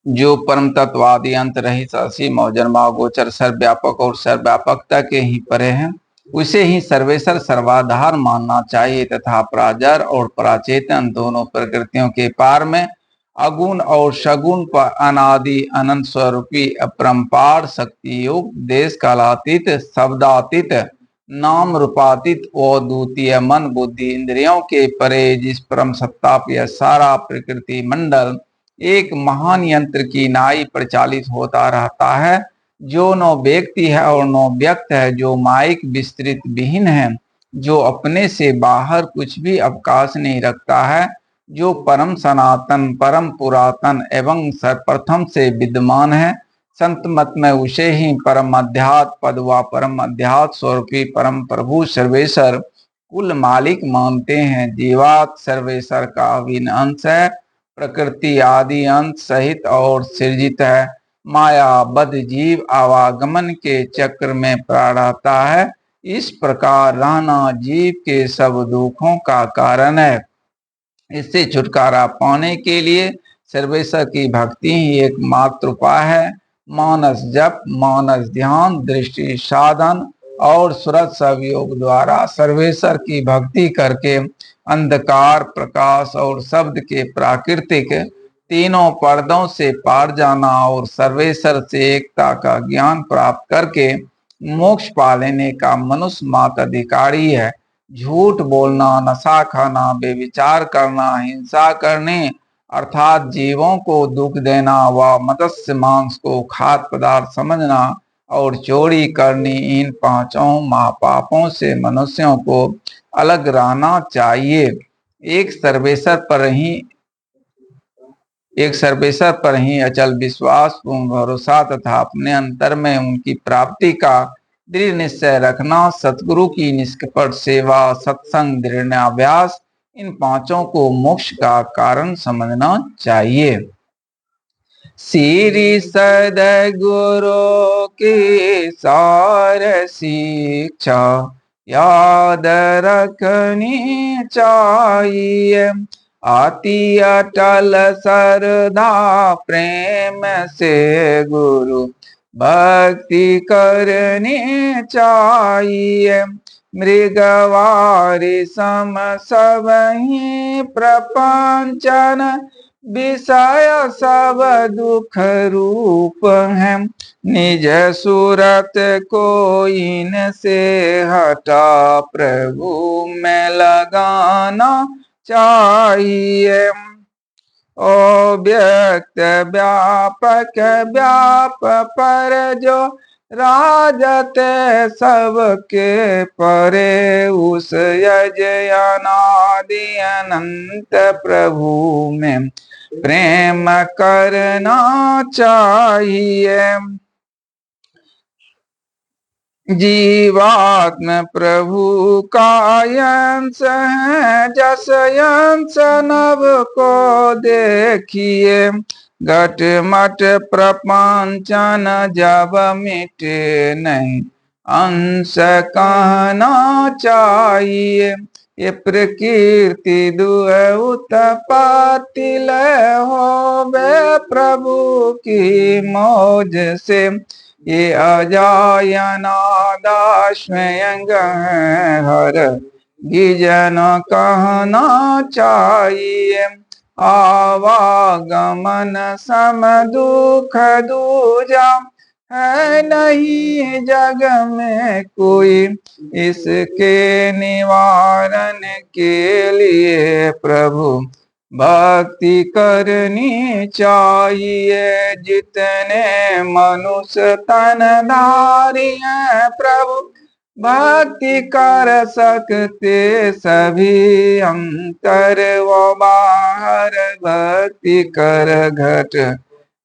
जो परम तत्ववादी अंत रहित असीम और जन्मागोचर सर्वव्यापक और सर्वव्यापकता के ही परे है, उसे ही सर्वेश्वर सर्वाधार मानना चाहिए तथा प्राजर और पराचेतन दोनों प्रकृतियों के पार में अगुण और सगुण पर अनादि अनंत स्वरूपी अपरंपार शक्ति योग देश कालातीत शब्दातीत नाम रूपातीत और द्वितीय मन बुद्धि इंद्रियों के परे जिस परम सत्ता पे सारा प्रकृति मंडल एक महान यंत्र की नाई प्रचालित होता रहता है, जो न व्यक्ति है और न व्यक्त है, जो माइक विस्तृत विहीन है, जो अपने से बाहर कुछ भी अवकाश नहीं रखता है, जो परम सनातन परम पुरातन एवं सर्वप्रथम से विद्यमान है। संत मत में उसे ही परम अध्यात्म पद व परम अध्यात्म स्वरूपी परम प्रभु सर्वेश्वर कुल मालिक मानते हैं। जीवात सर्वेश्वर का अभिन्न अंश है, प्रकृति आदि अंत सहित और सृजित है। माया बद्ध जीव आवागमन के चक्र में पड़ा रहता है। इस प्रकार रहना जीव के सब दुखों का कारण है। इससे छुटकारा पाने के लिए सर्वेश्वर की भक्ति ही एकमात्र उपाय है। मानस जप, मानस ध्यान, दृष्टि साधन और सूरत सब योग द्वारा सर्वेश्वर की भक्ति करके अंधकार प्रकाश और शब्द के प्राकृतिक तीनों पर्दों से पार जाना और सर्वेश्वर से एकता का ज्ञान प्राप्त करके मोक्ष पा लेने का मनुष्य मात्र अधिकारी है। झूठ बोलना, नशा खाना, बेविचार करना, हिंसा करने अर्थात जीवों को दुख देना व मत्स्य मांस को खाद्य पदार्थ समझना और चोरी करनी, इन पांचों महापापों से मनुष्यों को अलग रहना चाहिए। एक सर्वेश्वर पर ही अचल विश्वास, पूर्ण भरोसा तथा अपने अंतर में उनकी प्राप्ति का दृढ़ निश्चय रखना, सतगुरु की निष्कपट सेवा, सत्संग, दृढ़ाभ्यास, इन पांचों को मोक्ष का कारण समझना चाहिए। श्री सद्गुरु की सार शिक्षा याद रखनी चाहिए। अति अटल श्रद्धा प्रेम से गुरु भक्ति करनी चाहिए। मृगवारी सम सब ही प्रपंचन विषय सब दुख रूप है। निज सूरत को इनसे हटा प्रभु में लगाना चाहिए। ओ व्यक्त व्यापक व्याप पर जो राजत सबके परे, उस यजनादि अनंत प्रभु में प्रेम करना चाहिए। जीवात्म प्रभु का अंश है, जस अंश नभ को देखिए। घट मट प्रपंचन जब मिटे नहीं, अंश कहना चाहिए। ये प्रकृति दुह उत्पत्ति लय होवे प्रभु की मौज से। ये अजायनादा स्वयं हर गिजन कहना चाहिए। आवागमन सम दुख दूजा है नहीं जग में कोई, इसके निवारण के लिए प्रभु भक्ति करनी चाहिए। जितने मनुष्य तनधारी हैं प्रभु भक्ति कर सकते, सभी अंतर व बाहर भक्ति कर घट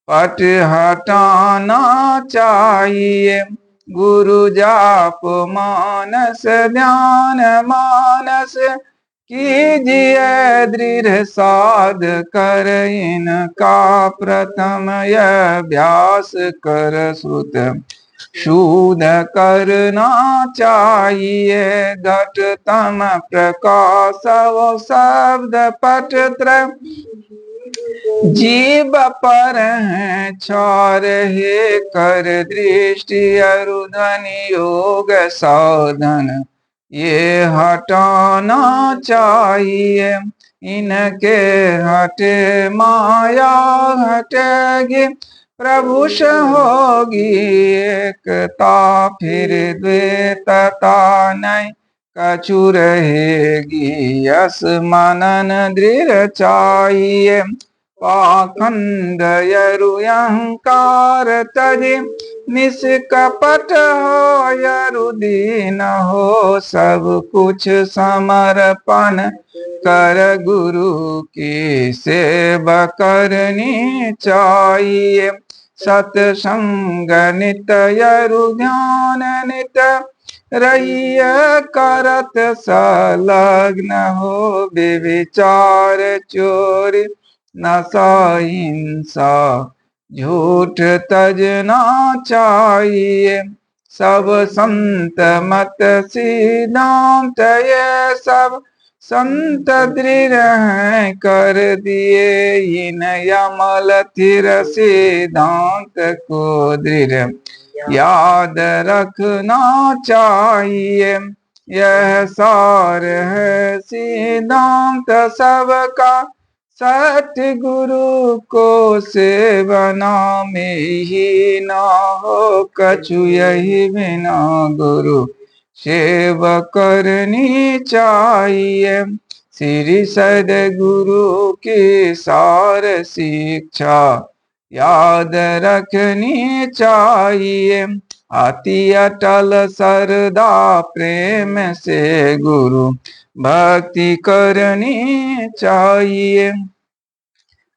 पट हटाना चाहिए। गुरु जाप मानस ध्यान मानस कीजिए दृढ़ साध कर, इनका प्रथम अभ्यास कर श्रुत शुद्ध करना चाहिए। घट तम प्रकाश वो शब्द पट त्रय जीव पर है छार हे कर दृष्टि अरुधनि योग साधन ये हटाना चाहिए। इनके हटे माया हटेगी प्रभु से होगी एकता फिर द्वैतता नहीं कछु रहेगी। यस मनन दृढ़ चाहिए पाखंड यरु अहंकार तजे निष्कपट हो यरु दीन हो सब कुछ समर्पण कर गुरु की सेवा करनी चाहिए। सत्संग नित यरु ध्यान नित रहिय करत संलग्न हो विचार चोरी नशा हिंसा झूठ तजना चाहिए। सब संत मत सिद्धांत ये सब संत दृढ़ हैं कर दिए इन यमल थिर सिद्धांत को दृढ़ याद रखना चाहिए। यह सार है सिद्धांत सबका सतगुरु को सेवना में ही ना हो कछु यही बिना गुरु सेवा करनी चाहिए। श्री सद्गुरु की सार शिक्षा याद रखनी चाहिए। अति अटल श्रद्धा प्रेम से गुरु भक्ति करनी चाहिए।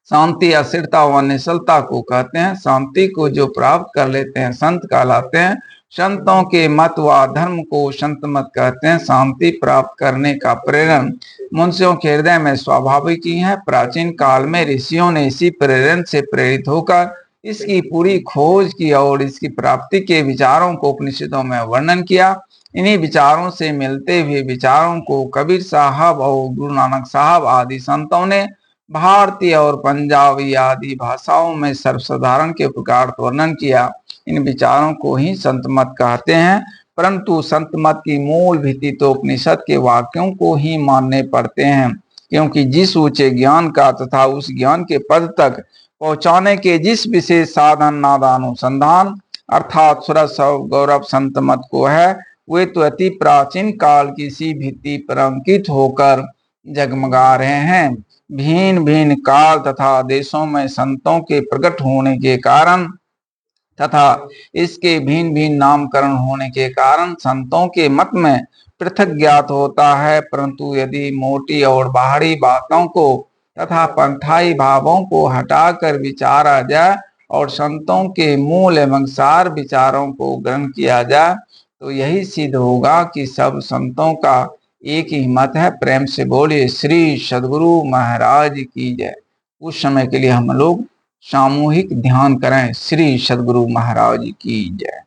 शांति अस्थिरता व निश्चलता को कहते हैं। शांति को जो प्राप्त कर लेते हैं संत कहलाते हैं। संतों के मत व धर्म को संत मत कहते हैं। शांति प्राप्त करने का प्रेरण मनुष्यों के हृदय में स्वाभाविक ही है। प्राचीन काल में ऋषियों ने इसी प्रेरण से प्रेरित होकर इसकी पूरी खोज की और इसकी प्राप्ति के विचारों को उपनिषदों में वर्णन किया। इन्हीं विचारों से मिलते हुए विचारों को कबीर साहब और गुरु नानक साहब आदि संतों ने भारतीय और पंजाबी आदि भाषाओं में सर्वसाधारण के प्रकार वर्णन किया। इन विचारों को ही संत मत कहते हैं। परंतु संत मत की मूल भित्ति तो उपनिषद के वाक्यों को ही मानने पड़ते हैं, क्योंकि जिस ऊंचे ज्ञान का तथा उस ज्ञान के पद तक पहुंचाने के जिस विशेष साधन नादानुसंधान अर्थात सुरस गौरव संत मत को है, वे तो अति प्राचीन काल की सी भित्ति पर अंकित होकर जगमगा रहे हैं। भिन्न भिन्न काल तथा देशों में संतों के प्रकट होने के कारण तथा इसके भिन्न भिन्न नामकरण होने के कारण संतों के मत में पृथक ज्ञात होता है। परंतु यदि मोटी और बाहरी बातों को तथा पंथाई भावों को हटाकर विचारा जाए और संतों के मूल एवं सार विचारों को ग्रहण किया जाए तो यही सिद्ध होगा कि सब संतों का एक ही मत है। प्रेम से बोलिए श्री सद्गुरु महाराज की जय। उस समय के लिए हम लोग सामूहिक ध्यान करें। श्री सद्गुरु महाराज की जय।